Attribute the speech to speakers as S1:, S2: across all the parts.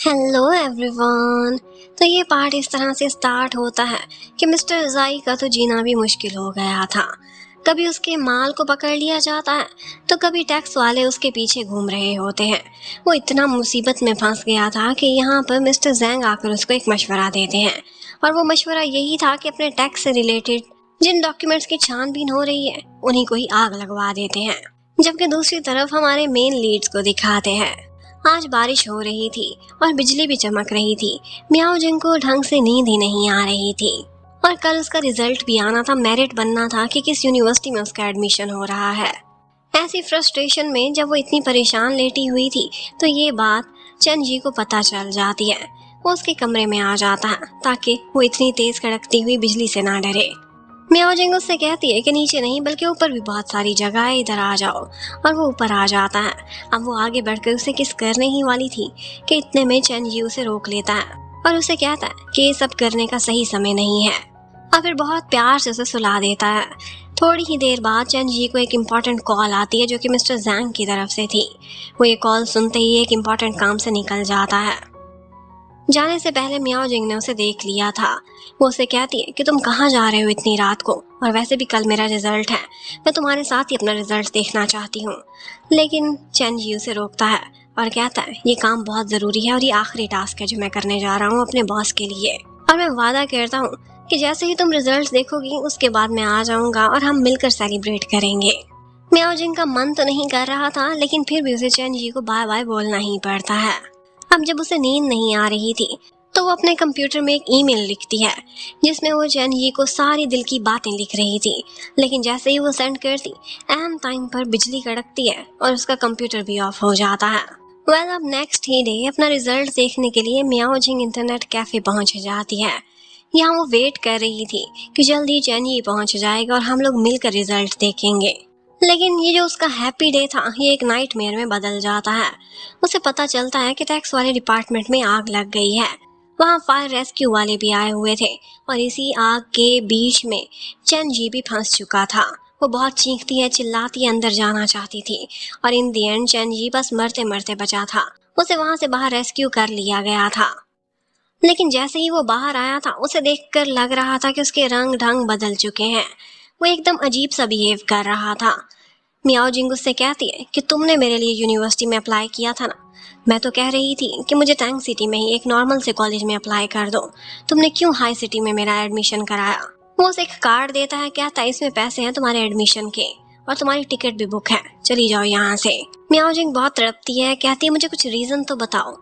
S1: Hello everyone. तो ये part इस तरह से स्टार्ट होता है कि मिस्टर ज़ाई का तो जीना भी मुश्किल हो गया था। कभी उसके माल को पकड़ लिया जाता है तो कभी टैक्स वाले उसके पीछे घूम रहे होते हैं। वो इतना मुसीबत में फंस गया था कि यहाँ पर मिस्टर जैंग आकर उसको एक मशवरा देते हैं और वो मशवरा यही था कि अपने टैक्स से रिलेटेड जिन डॉक्यूमेंट्स की छानबीन हो रही है उन्हीं को ही आग लगवा देते हैं। जबकि दूसरी तरफ हमारे मेन लीड्स को दिखाते हैं। आज बारिश हो रही थी और बिजली भी चमक रही थी। मियाओ जिंग को ढंग से नींद ही नहीं आ रही थी और कल उसका रिजल्ट भी आना था, मेरिट बनना था कि किस यूनिवर्सिटी में उसका एडमिशन हो रहा है। ऐसी फ्रस्ट्रेशन में जब वो इतनी परेशान लेटी हुई थी तो ये बात चेन जी को पता चल जाती है। वो उसके कमरे में आ जाता है ताकि वो इतनी तेज कड़कती हुई बिजली से ना डरे। मियाओ जिंग उससे कहती है कि नीचे नहीं बल्कि ऊपर भी बहुत सारी जगह है, इधर आ जाओ। और वो ऊपर आ जाता है। अब वो आगे बढ़कर उसे किस करने ही वाली थी कि इतने में चेन जी उसे रोक लेता है और उसे कहता है कि ये सब करने का सही समय नहीं है और फिर बहुत प्यार से उसे सुला देता है। थोड़ी ही देर बाद चेन जी को एक इम्पॉर्टेंट कॉल आती है जो कि मिस्टर जैंग की तरफ से थी। वो ये कॉल सुनते ही एक इम्पॉर्टेंट काम से निकल जाता है। जाने से पहले मियाओ जिंग ने उसे देख लिया था। वो उसे कहती है कि तुम कहाँ जा रहे हो इतनी रात को, और वैसे भी कल मेरा रिजल्ट है, मैं तुम्हारे साथ ही अपना रिजल्ट देखना चाहती हूँ। लेकिन चेन जी उसे रोकता है और कहता है ये काम बहुत ज़रूरी है और ये आखिरी टास्क है जो मैं करने जा रहा हूँ अपने बॉस के लिए, और मैं वादा करता हूँ कि जैसे ही तुम रिजल्ट देखोगी उसके बाद मैं आ जाऊँगा और हम मिलकर सेलिब्रेट करेंगे। मियाओ जिंग का मन तो नहीं कर रहा था लेकिन फिर भी उसे चेन जी को बाय बाय बोलना ही पड़ता है। अब जब उसे नींद नहीं आ रही थी तो वो अपने कंप्यूटर में एक ईमेल लिखती है जिसमें वो चेन जी को सारी दिल की बातें लिख रही थी। लेकिन जैसे ही वो सेंड करती ऐन टाइम पर बिजली कड़कती है और उसका कंप्यूटर भी ऑफ हो जाता है। अब नेक्स्ट ही डे अपना रिजल्ट देखने के लिए मियाओ जिंग इंटरनेट कैफे पहुंच जाती है। यहाँ वो वेट कर रही थी कि जल्दी चेन जी पहुंच जाएगा और हम लोग मिलकर रिजल्ट देखेंगे। लेकिन ये जो उसका हैप्पी डे था ये एक नाइटमेयर में बदल जाता है। उसे पता चलता है कि टैक्स वाले डिपार्टमेंट में आग लग गई है। वहाँ फायर रेस्क्यू वाले भी आए हुए थे और इसी आग के बीच में चेन जी भी फंस चुका था। वो बहुत चीखती है, चिल्लाती है, अंदर जाना चाहती थी और इन दी एंड चेन जी बस मरते मरते बचा था। उसे वहाँ से बाहर रेस्क्यू कर लिया गया था। लेकिन जैसे ही वो बाहर आया था उसे देखकर लग रहा था कि उसके रंग ढंग बदल चुके हैं। वो एकदम अजीब सा बिहेव कर रहा था। मियाओ जिंग उससे कहती है कि तुमने मेरे लिए यूनिवर्सिटी में अप्लाई किया था ना, मैं तो कह रही थी कि मुझे टैंग सिटी में ही एक नॉर्मल से कॉलेज में अप्लाई कर दो, तुमने क्यों हाई सिटी में मेरा एडमिशन कराया। वो उसे एक कार्ड देता है, कहता है इसमें पैसे हैं तुम्हारे एडमिशन के और तुम्हारी टिकट भी बुक है, चली जाओ यहाँ से। मियाओ जिंग बहुत तड़पती है, कहती है मुझे कुछ रीजन तो बताओ,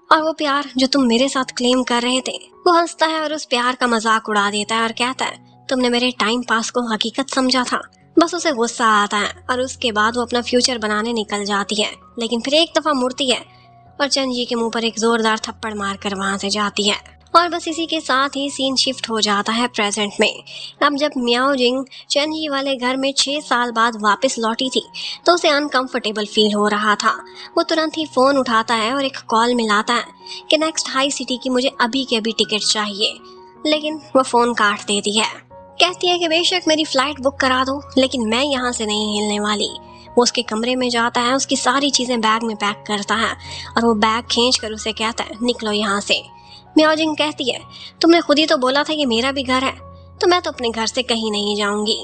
S1: और वो प्यार जो तुम मेरे साथ क्लेम कर रहे थे। वो हंसता है और उस प्यार का मजाक उड़ा देता है और कहता है तुमने मेरे टाइम पास को हकीकत समझा था। बस उसे गुस्सा आता है और उसके बाद वो अपना फ्यूचर बनाने निकल जाती है। लेकिन फिर एक दफा मुड़ती है और चेन जी के मुंह पर एक जोरदार थप्पड़ मारकर वहां से जाती है। और बस इसी के साथ ही सीन शिफ्ट हो जाता है प्रेजेंट में। अब जब मियाओ जिंग चेन जी वाले घर में 6 साल बाद वापस लौटी थी तो उसे अनकंफर्टेबल फील हो रहा था। वो तुरंत ही फोन उठाता है और एक कॉल मिलाता है कि नेक्स्ट हाई सिटी की मुझे अभी के अभी टिकट चाहिए। लेकिन वो फोन काट देती है, कहती है कि बेशक मेरी फ्लाइट बुक करा दो लेकिन मैं यहाँ से नहीं हिलने वाली। वो उसके कमरे में जाता है, उसकी सारी चीजें बैग में पैक करता है और वो बैग खींच कर उसे कहता है निकलो यहाँ से। मियाओ जिंग कहती है तुमने खुद ही तो बोला था कि मेरा भी घर है, तो मैं तो अपने घर से कहीं नहीं जाऊंगी।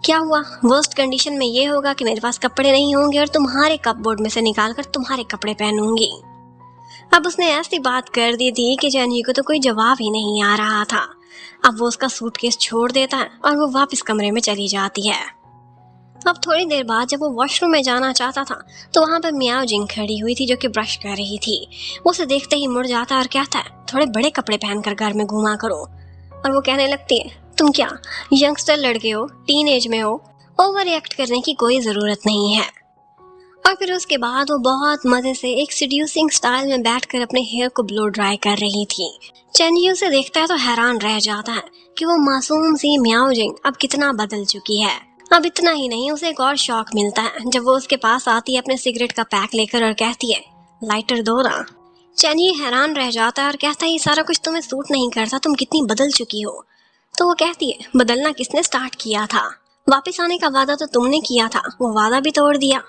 S1: क्या हुआ, वर्स्ट कंडीशन में ये होगा कि मेरे पास कपड़े नहीं होंगे और तुम्हारे कपबोर्ड में से निकाल कर तुम्हारे कपड़े पहनूंगी। अब उसने ऐसी बात कर दी थी कि चेन जी को तो कोई जवाब ही नहीं आ रहा था। अब वो उसका सूटकेस छोड़ देता है और वो वापस कमरे में चली जाती है। अब थोड़ी देर बाद जब वो वॉशरूम में जाना चाहता था तो वहाँ पर मियाओ जिंग खड़ी हुई थी जो कि ब्रश कर रही थी। वो उसे देखते ही मुड़ जाता है और कहता है थोड़े बड़े कपड़े पहनकर घर में घूमा करो। और वो कहने लगती है तुम क्या यंगस्टर लड़के हो, टीनेज में हो, ओवर रिएक्ट करने की कोई ज़रूरत नहीं है। और फिर उसके बाद वो बहुत मज़े से एक सीड्यूसिंग स्टाइल में बैठकर अपने हेयर को ब्लो ड्राई कर रही थी। चेन जी उसे देखता है तो हैरान रह जाता है कि वो मासूम सी मियाओ जिंग अब कितना बदल चुकी है। अब इतना ही नहीं, उसे एक और शौक मिलता है जब वो उसके पास आती है अपने सिगरेट का पैक लेकर और कहती है लाइटर दो ना। चेन जी हैरान रह जाता है और कहता है ये सारा कुछ तुम्हें सूट नहीं करता, तुम कितनी बदल चुकी हो। तो वो कहती है बदलना किसने स्टार्ट किया था, वापस आने का वादा तो तुमने किया था, वो वादा भी तोड़ दिया।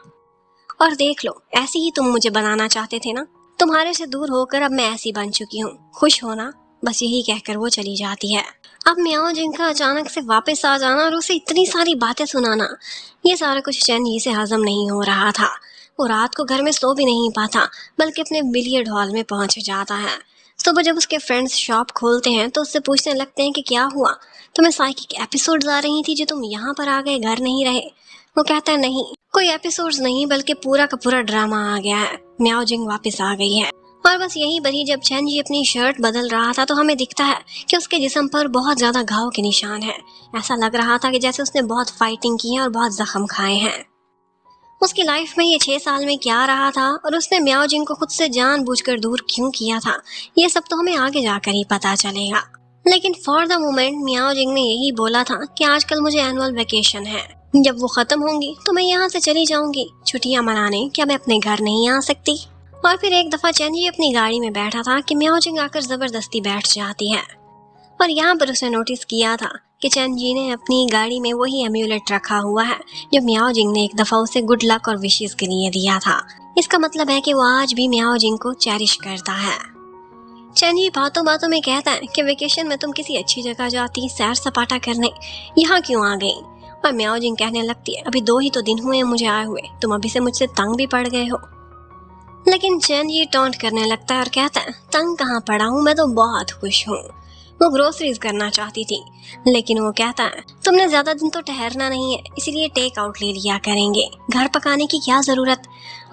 S1: और देख लो ऐसे ही तुम मुझे बनाना चाहते थे ना, तुम्हारे से दूर होकर अब मैं ऐसी बन चुकी हूँ, खुश हो ना? बस यही कहकर वो चली जाती है। अब म्याओ जिंग का अचानक से वापस आ जाना और उसे इतनी सारी बातें सुनाना, ये सारा कुछ चैन जी से हजम नहीं हो रहा था। वो रात को घर में सो भी नहीं पाता, बल्कि अपने बिलियर्ड हॉल में पहुंच जाता है। सुबह जब उसके फ्रेंड्स शॉप खोलते हैं तो उससे पूछने लगते हैं कि क्या हुआ, तुम्हें साइकिक एपिसोड्स आ रही थी जो तुम यहाँ पर आ गए, घर नहीं रहे? वो कहता है नहीं, कोई एपिसोड्स नहीं, बल्कि पूरा का पूरा ड्रामा आ गया है, म्याओ जिंग वापस आ गई है। और बस यही बनी जब चैन जी अपनी शर्ट बदल रहा था तो हमें दिखता है कि उसके जिस्म पर बहुत ज्यादा घाव के निशान हैं। ऐसा लग रहा था कि जैसे उसने बहुत फाइटिंग की है और बहुत जख्म खाए हैं। उसकी लाइफ में ये 6 साल में क्या रहा था और उसने म्याओ जिंग को खुद से जानबूझकर दूर क्यों किया था, ये सब तो हमें आगे जाकर ही पता चलेगा। लेकिन फॉर द मोमेंट म्याओ जिंग ने यही बोला था कि आजकल मुझे एनुअल वेकेशन है, जब वो खत्म होंगी तो मैं यहाँ से चली जाऊंगी छुट्टियां मनाने, क्या मैं अपने घर नहीं आ सकती? और फिर एक दफा चैन जी अपनी गाड़ी में बैठा था कि म्याओ जिंग आकर जबरदस्ती बैठ जाती है। और यहाँ पर उसने नोटिस किया था कि चैन जी ने अपनी गाड़ी में वही एम्यूलेट रखा हुआ है जो म्याओ जिंग ने एक दफा उसे गुड लक और विशेस के लिए दिया था। इसका मतलब है कि वो आज भी म्याओ जिंग को चेरिश करता है। चैन जी बातों बातों में कहता है कि वेकेशन में तुम किसी अच्छी जगह जाती, सैर सपाटा करने, यहाँ क्यों आ गई? और म्याओ जिंग कहने लगती है अभी 2 ही तो दिन हुए हैं मुझे आए हुए, तुम अभी से मुझसे तंग भी पड़ गए हो। लेकिन चैन जी टॉन्ट करने लगता है और कहता है तंग कहाँ पड़ा हूँ, मैं तो बहुत खुश हूँ। वो ग्रोसरीज करना चाहती थी, लेकिन वो कहता है तुमने ज्यादा दिन तो ठहरना नहीं है, इसीलिए टेक आउट ले लिया करेंगे, घर पकाने की क्या जरूरत।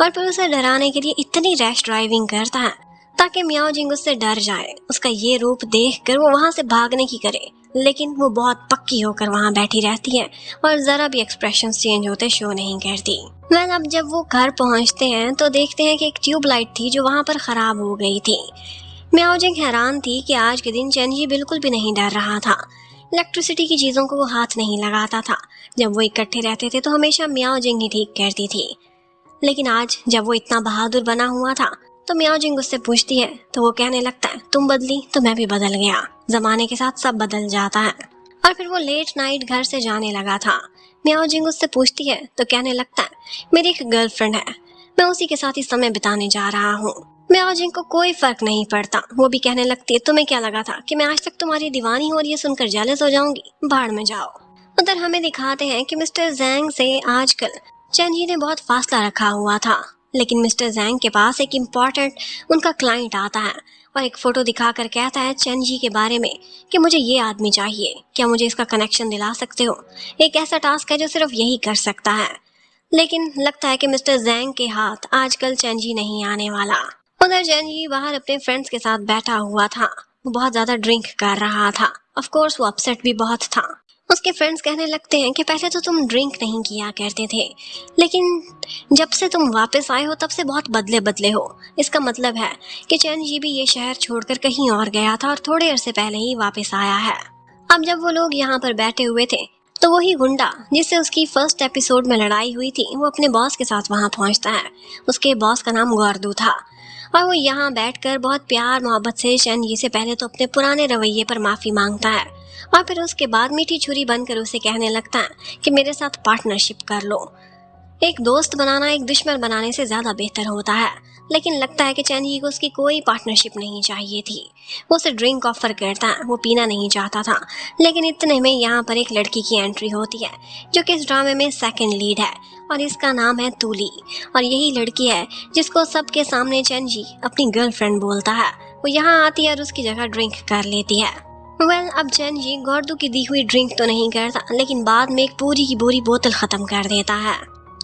S1: और फिर उसे डराने के लिए इतनी रैश ड्राइविंग करता है ताकि म्याओ जिंग उससे डर जाए। उसका ये रूप देखकर वो वहां से भागने की करे, लेकिन वो बहुत पक्की होकर वहां बैठी रहती है और जरा भी एक्सप्रेशंस चेंज होते शो नहीं करती। अब जब वो घर पहुंचते हैं तो देखते हैं कि एक ट्यूबलाइट थी जो वहां पर खराब हो गई थी। म्याओ जिंग हैरान थी कि आज के दिन चैन जी बिल्कुल भी नहीं डर रहा था। इलेक्ट्रिसिटी की चीजों को वो हाथ नहीं लगाता था। जब वो इकट्ठे रहते थे तो हमेशा म्याओ जिंग ही ठीक करती थी, लेकिन आज जब वो इतना बहादुर बना हुआ था तो म्याओ जिंग उससे पूछती है तो वो कहने लगता है तुम बदली तो मैं भी बदल गया, जमाने के साथ सब बदल जाता है। और फिर वो लेट नाइट घर से जाने लगा था। म्याओ जिंग उससे पूछती है तो कहने लगता है मेरी एक गर्लफ्रेंड है, मैं उसी के साथ ही समय बिताने जा रहा हूँ। म्याओ जिंग को कोई फर्क नहीं पड़ता, वो भी कहने लगती है तुम्हें क्या लगा था कि मैं आज तक तुम्हारी दीवानी हो, और ये सुनकर जेलस हो जाऊंगी, भाड़ में जाओ। उधर हमें दिखाते हैं कि मिस्टर जैंग से आजकल चैन जी ने बहुत फासला रखा हुआ था, लेकिन मिस्टर जैंग के पास एक इम्पोर्टेंट उनका क्लाइंट आता है और एक फोटो दिखाकर कहता है चैन जी के बारे में कि मुझे ये आदमी चाहिए, क्या मुझे इसका कनेक्शन दिला सकते हो? एक ऐसा टास्क है जो सिर्फ यही कर सकता है। लेकिन लगता है कि मिस्टर जैंग के हाथ आजकल चैन जी नहीं आने वाला। उधर चैन जी बाहर अपने फ्रेंड्स के साथ बैठा हुआ था, वो बहुत ज्यादा ड्रिंक कर रहा था। ऑफ कोर्स वो अपसेट भी बहुत था। उसके फ्रेंड्स कहने लगते हैं कि पहले तो तुम ड्रिंक नहीं किया करते थे, लेकिन जब से तुम वापस आए हो तब से बहुत बदले बदले हो। इसका मतलब है कि चैन जी भी ये शहर छोड़कर कहीं और गया था और थोड़े अरसे पहले ही वापस आया है। अब जब वो लोग यहाँ पर बैठे हुए थे तो वही गुंडा जिससे उसकी फर्स्ट एपिसोड में लड़ाई हुई थी वो अपने बॉस के साथ वहाँ पहुँचता है। उसके बॉस का नाम गोर्दू था और वो यहाँ बैठकर बहुत प्यार मोहब्बत से चैन जी से पहले तो अपने पुराने रवैये पर माफी मांगता है और फिर उसके बाद मीठी छुरी बनकर उसे कहने लगता है कि मेरे साथ पार्टनरशिप कर लो। एक दोस्त बनाना एक दुश्मन बनाने से ज्यादा बेहतर होता है, लेकिन लगता है कि चैन जी को उसकी कोई पार्टनरशिप नहीं चाहिए थी। वो उसे ड्रिंक ऑफर करता है, वो पीना नहीं चाहता था, लेकिन इतने में यहाँ पर एक लड़की की एंट्री होती है जो कि इस ड्रामे में सेकंड लीड है और इसका नाम है तूली। और यही लड़की है जिसको सबके सामने चैन जी अपनी गर्लफ्रेंड बोलता है। वो यहाँ आती है और उसकी जगह ड्रिंक कर लेती है। अब चैन जी गोर्दू की दी हुई ड्रिंक तो नहीं करता, लेकिन बाद में एक पूरी की पूरी बोतल खत्म कर देता है।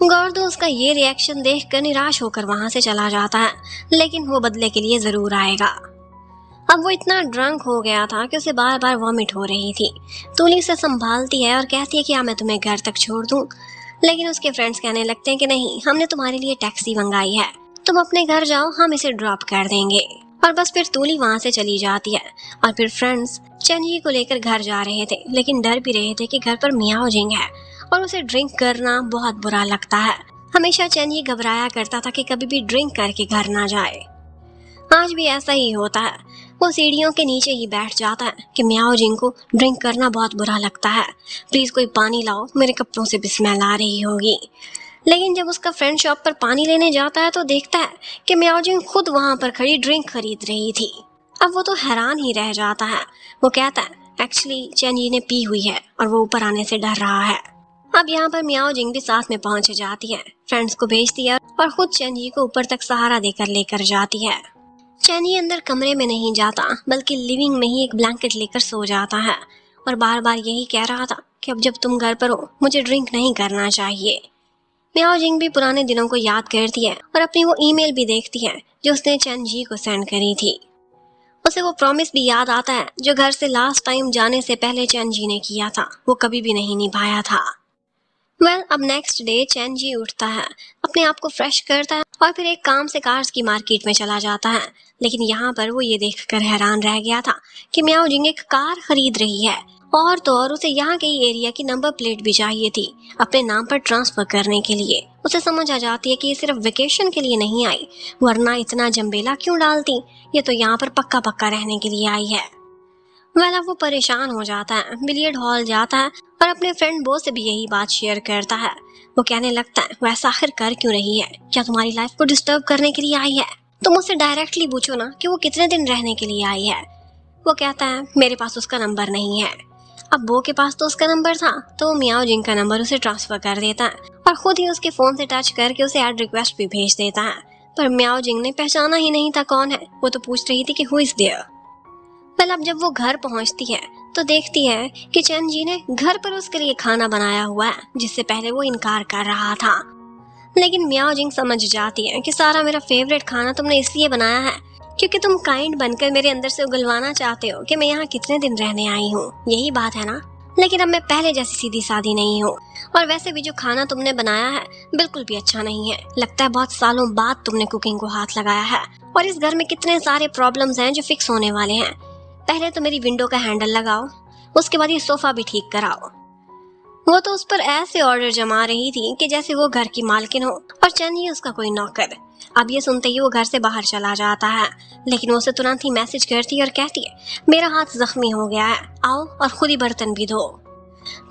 S1: गोर्दू उसका ये रिएक्शन देखकर निराश होकर वहां से चला जाता है, लेकिन वो बदले के लिए जरूर आएगा। अब वो इतना ड्रंक हो गया था कि उसे बार बार वॉमिट हो रही थी। तूली उसे संभालती है और कहती है कि क्या मैं तुम्हें घर तक छोड़ दूं, लेकिन उसके फ्रेंड्स कहने लगते हैं कि नहीं, हमने तुम्हारे लिए टैक्सी मंगाई है, तुम अपने घर जाओ, हम इसे ड्रॉप कर देंगे। और बस फिर तूली वहां से चली जाती है और फिर फ्रेंड्स चैन जी को लेकर घर जा रहे थे, लेकिन डर भी रहे थे कि घर पर म्याओ जिंग है और उसे ड्रिंक करना बहुत बुरा लगता है। हमेशा चैन जी घबराया करता था कि कभी भी ड्रिंक करके घर ना जाए। आज भी ऐसा ही होता है, वो सीढ़ियों के नीचे ही बैठ जाता है कि म्याओ जिंग को ड्रिंक करना बहुत बुरा लगता है, प्लीज कोई पानी लाओ, मेरे कपड़ों से भी स्मेल आ रही होगी। लेकिन जब उसका फ्रेंड शॉप पर पानी लेने जाता है तो देखता है कि मियाओ जिंग खुद वहां पर खड़ी ड्रिंक खरीद रही थी। अब वो तो हैरान ही रह जाता है। वो कहता है एक्चुअली चैन जी ने पी हुई है और वो ऊपर आने से डर रहा है। अब यहाँ पर मियाओ जिंग भी साथ में पहुंच जाती है, फ्रेंड्स को भेजती है और खुद चैन जी को ऊपर तक सहारा देकर लेकर जाती है। चैन जी अंदर कमरे में नहीं जाता बल्कि लिविंग में ही एक ब्लैंकेट लेकर सो जाता है और बार बार यही कह रहा था कि अब जब तुम घर पर हो मुझे ड्रिंक नहीं करना चाहिए। मियाओ जिंग भी पुराने दिनों को याद करती है और अपनी वो ईमेल भी देखती है जो उसने चैन जी को सेंड करी थी। उसे वो प्रॉमिस भी याद आता है जो घर से लास्ट टाइम जाने से पहले चैन जी ने किया था, वो कभी भी नहीं निभाया था। अब नेक्स्ट डे चैन जी उठता है, अपने आप को फ्रेश करता है और फिर एक काम से कार्स की मार्केट में चला जाता है। लेकिन यहाँ पर वो ये देखकर हैरान रह गया था कि मियाओ जिंग एक कार खरीद रही है और तो और उसे यहाँ के एरिया की नंबर प्लेट भी चाहिए थी अपने नाम पर ट्रांसफर करने के लिए। उसे समझ आ जाती है कि ये सिर्फ वेकेशन के लिए नहीं आई, वरना इतना जंबेला क्यों डालती, ये तो यहाँ पर पक्का पक्का रहने के लिए आई है। अब वो परेशान हो जाता है, बिलियर्ड हॉल जाता है और अपने फ्रेंड बो से भी यही बात शेयर करता है। वो कहने लगता है वैसा आखिर कर क्यों रही है, क्या तुम्हारी लाइफ को डिस्टर्ब करने के लिए आई है? तुम उससे डायरेक्टली पूछो ना कि वो कितने दिन रहने के लिए आई है। वो कहता है मेरे पास उसका नंबर नहीं है। अब बो के पास तो उसका नंबर था तो वो मियाओ जिंग का नंबर उसे ट्रांसफर कर देता है और खुद ही उसके फोन से टच करके उसे ऐड रिक्वेस्ट भी भेज देता है। पर मियाओ जिंग ने पहचाना ही नहीं था कौन है, वो तो पूछ रही थी कि हु इज देयर। अब जब वो घर पहुंचती है तो देखती है कि चैन जी ने घर पर उसके लिए खाना बनाया हुआ है जिससे पहले वो इनकार कर रहा था। लेकिन मियाओ जिंग समझ जाती है कि सारा मेरा फेवरेट खाना तुमने इसलिए बनाया है क्योंकि तुम काइंड बनकर मेरे अंदर से उगलवाना चाहते हो कि मैं यहाँ कितने दिन रहने आई हूँ, यही बात है ना। लेकिन अब मैं पहले जैसी सीधी सादी नहीं हूँ और वैसे भी जो खाना तुमने बनाया है बिल्कुल भी अच्छा नहीं है। लगता है बहुत सालों बाद तुमने कुकिंग को हाथ लगाया है और इस घर में कितने सारे प्रॉब्लम्स हैं जो फिक्स होने वाले हैं। पहले तो मेरी विंडो का हैंडल लगाओ, उसके बाद ये सोफा भी ठीक कराओ। वो तो उस पर ऐसे ऑर्डर जमा रही थी कि जैसे वो घर की मालकिन हो और चैन ही उसका कोई नौकर। अब ये सुनते ही वो घर से बाहर चला जाता है, लेकिन वो उसे तुरंत ही मैसेज करती है और कहती है मेरा हाथ जख्मी हो गया है, आओ और खुद ही बर्तन भी धो।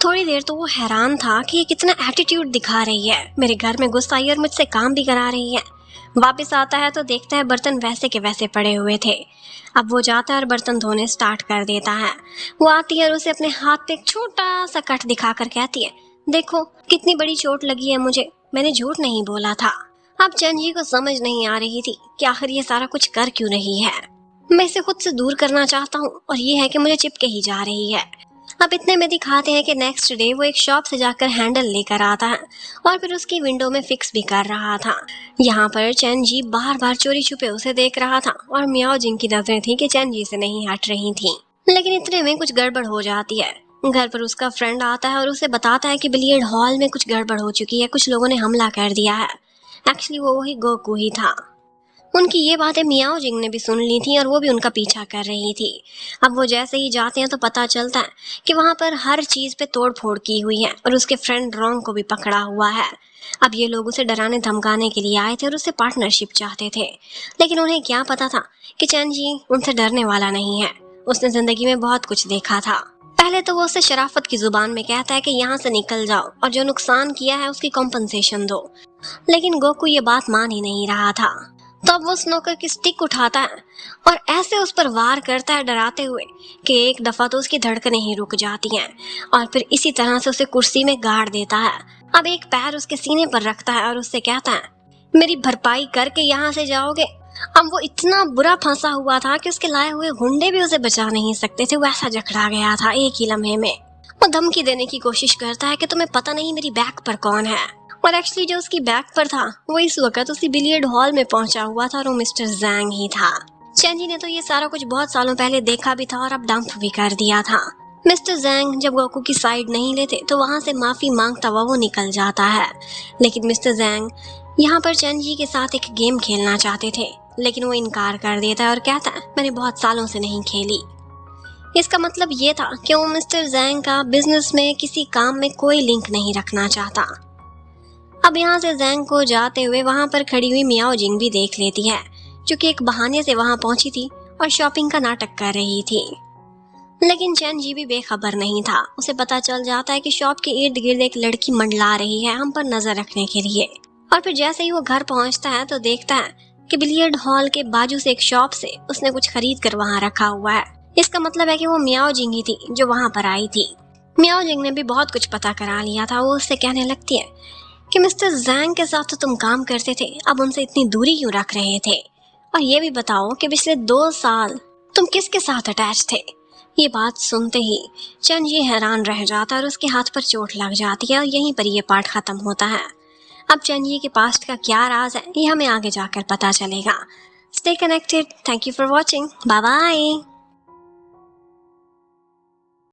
S1: थोड़ी देर तो वो हैरान था कि ये कितना एटीट्यूड दिखा रही है, मेरे घर में घुस आई और मुझसे काम भी करा रही है। वापस आता है तो देखता है बर्तन वैसे के वैसे पड़े हुए थे। अब वो जाता है और बर्तन धोने स्टार्ट कर देता है। वो आती है और उसे अपने हाथ पे एक छोटा सा कट दिखाकर कहती है देखो कितनी बड़ी चोट लगी है मुझे, मैंने झूठ नहीं बोला था। अब चैन जी को समझ नहीं आ रही थी कि आखिर ये सारा कुछ कर क्यों रही है। मैं इसे खुद से दूर करना चाहता हूँ और ये है कि मुझे चिपके ही जा रही है। अब इतने में दिखाते हैं कि नेक्स्ट डे वो एक शॉप से जाकर हैंडल लेकर आता है और फिर उसकी विंडो में फिक्स भी कर रहा था। यहाँ पर चैन जी बार बार चोरी छुपे उसे देख रहा था और मियाओ जिंग की नजरें थी कि चैन जी से नहीं हट रही थी। लेकिन इतने में कुछ गड़बड़ हो जाती है। घर पर उसका फ्रेंड आता है और उसे बताता है कि बिलियर्ड हॉल में कुछ गड़बड़ हो चुकी है, कुछ लोगों ने हमला कर दिया है। एक्चुअली वो वही गोकू ही था। उनकी ये बातें मियाओ जिंग ने भी सुन ली थी और वो भी उनका पीछा कर रही थी। अब वो जैसे ही जाते हैं तो पता चलता है कि वहां पर हर चीज पे तोड़ फोड़ की हुई है और उसके फ्रेंड रोंग को भी पकड़ा हुआ है। अब ये लोग उसे डराने धमकाने के लिए आए थे और उससे पार्टनरशिप चाहते थे, लेकिन उन्हें क्या पता था कि चैन जी उनसे डरने वाला नहीं है। उसने जिंदगी में बहुत कुछ देखा था। पहले तो वो उससे शराफत की जुबान में कहता है कि यहाँ से निकल जाओ और जो नुकसान किया है उसकी कॉम्पनसेशन दो, लेकिन गोकू ये बात मान ही नहीं रहा था। तो अब वो स्नोकर की स्टिक उठाता है और ऐसे उस पर वार करता है डराते हुए कि एक दफा तो उसकी धड़कनें ही रुक जाती हैं और फिर इसी तरह से उसे कुर्सी में गाड़ देता है। अब एक पैर उसके सीने पर रखता है और उससे कहता है मेरी भरपाई करके यहाँ से जाओगे। अब वो इतना बुरा फंसा हुआ था कि उसके लाए हुए गुंडे भी उसे बचा नहीं सकते थे, वैसा जकड़ा गया था एक ही लम्हे में। वो धमकी देने की कोशिश करता है कि तुम्हें पता नहीं मेरी बैक पर कौन है, और एक्चुअली जो उसकी बैक पर था वो इस वक्त उसी बिलियर्ड हॉल में पहुंचा हुआ था और वो मिस्टर जैंग ही था। चैन जी ने तो ये सारा कुछ बहुत सालों पहले देखा भी था और अब डंप भी कर दिया था। मिस्टर जैंग जब गोकू की साइड नहीं लेते तो वहां से माफी मांगता हुआ वो निकल जाता है। लेकिन मिस्टर जैंग यहाँ पर चैन जी के साथ एक गेम खेलना चाहते थे, लेकिन वो इनकार कर देता है और कहता है मैंने बहुत सालों से नहीं खेली। इसका मतलब ये था कि वो मिस्टर जैंग का बिजनेस में किसी काम में कोई लिंक नहीं रखना चाहता। अब यहाँ से जैंग को जाते हुए वहां पर खड़ी हुई मियाओ जिंग भी देख लेती है, जो कि एक बहाने से वहां पहुंची थी और शॉपिंग का नाटक कर रही थी। लेकिन चैन जी भी बेखबर नहीं था। उसे पता चल जाता है कि शॉप के इर्द गिर्द एक लड़की मंडला रही है हम पर नजर रखने के लिए। और फिर जैसे ही वो घर पहुंचता है तो देखता है कि बिलियर्ड हॉल के बाजू से एक शॉप से उसने कुछ खरीद कर वहां रखा हुआ है। इसका मतलब है कि वो मियाओ जिंग ही थी जो वहां पर आई थी। मियाओ जिंग ने भी बहुत कुछ पता करा लिया था। वो उससे कहने लगती है कि मिस्टर जैंग के साथ तो तुम काम करते थे, अब उनसे इतनी दूरी क्यों रख रहे थे? और ये भी बताओ कि पिछले 2 साल तुम किसके साथ अटैच थे? ये बात सुनते ही चैन जी हैरान रह जाता है और उसके हाथ पर चोट लग जाती है और यहीं पर ये पार्ट खत्म होता है। अब चैन जी के पास्ट का क्या राज है ये हमें आगे जाकर पता चलेगा। Stay connected. Thank you for watching. Bye bye.